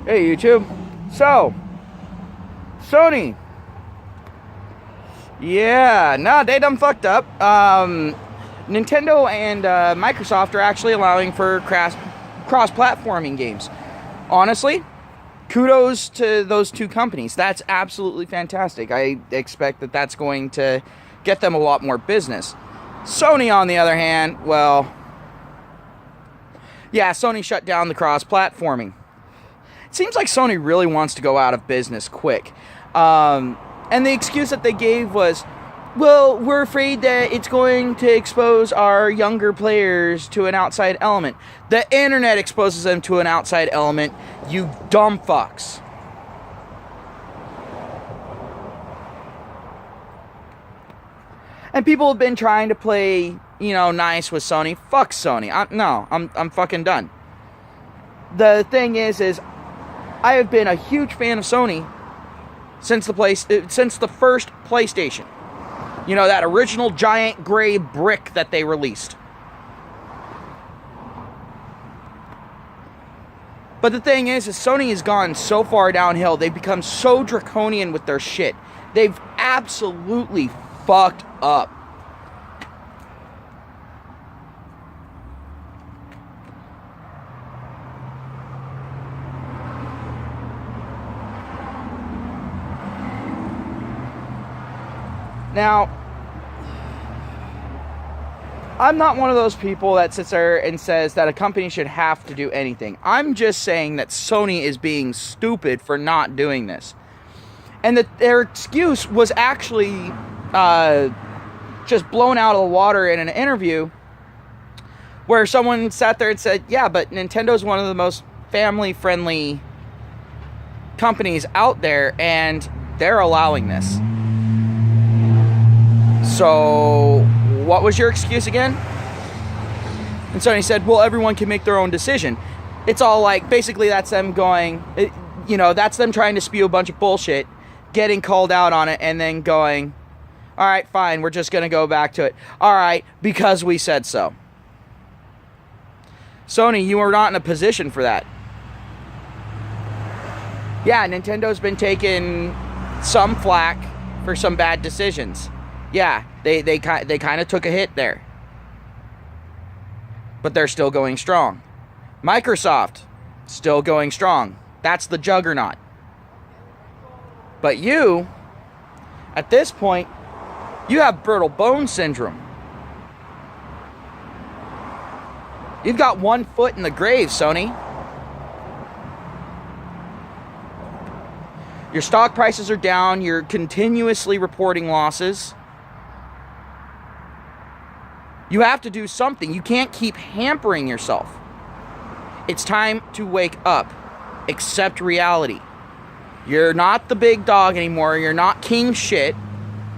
Hey YouTube. So, Sony. Yeah, no, they done fucked up. Nintendo and Microsoft are actually allowing for cross-platforming games. Honestly, kudos to those two companies. That's absolutely fantastic. I expect that that's going to get them a lot more business. Sony, on the other hand, well, yeah, Sony shut down the cross-platforming. It seems like Sony really wants to go out of business quick. And the excuse that they gave was, well, we're afraid that it's going to expose our younger players to an outside element. The internet exposes them to an outside element, you dumb fucks. And people have been trying to play, nice with Sony. Fuck Sony. I'm fucking done. The thing is I have been a huge fan of Sony since the first PlayStation. That original giant gray brick that they released. But the thing is Sony has gone so far downhill. They've become so draconian with their shit. They've absolutely fucked up. Now, I'm not one of those people that sits there and says that a company should have to do anything. I'm just saying that Sony is being stupid for not doing this. And that their excuse was actually just blown out of the water in an interview where someone sat there and said, yeah, but Nintendo's one of the most family-friendly companies out there, and they're allowing this. So, what was your excuse again? And Sony said, well, everyone can make their own decision. It's all like, basically that's them going, that's them trying to spew a bunch of bullshit, getting called out on it, and then going, all right, fine, we're just going to go back to it. All right, because we said so. Sony, you are not in a position for that. Yeah, Nintendo's been taking some flack for some bad decisions. Yeah, they kind of took a hit there. But they're still going strong. Microsoft, still going strong. That's the juggernaut. But you, at this point, you have brittle bone syndrome. You've got one foot in the grave, Sony. Your stock prices are down. You're continuously reporting losses. You have to do something. You can't keep hampering yourself. It's time to wake up. Accept reality. You're not the big dog anymore. You're not king shit.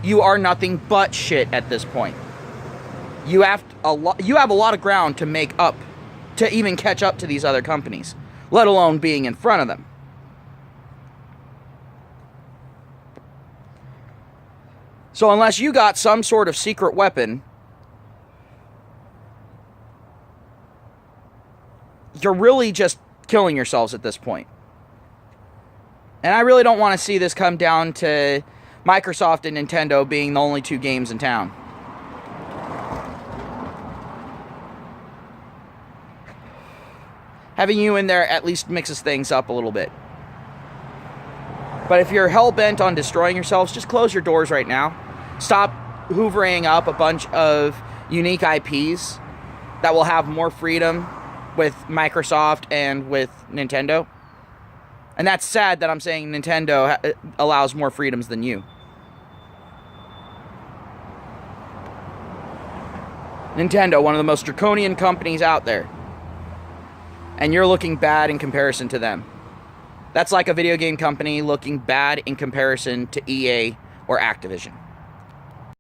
You are nothing but shit at this point. You have a lot of ground to make up, to even catch up to these other companies, let alone being in front of them. So unless you got some sort of secret weapon, you're really just killing yourselves at this point. And I really don't want to see this come down to Microsoft and Nintendo being the only two games in town. Having you in there at least mixes things up a little bit. But if you're hell-bent on destroying yourselves, just close your doors right now. Stop hoovering up a bunch of unique IPs that will have more freedom with Microsoft and with Nintendo. And that's sad that I'm saying Nintendo allows more freedoms than you. Nintendo, one of the most draconian companies out there. And you're looking bad in comparison to them. That's like a video game company looking bad in comparison to EA or Activision.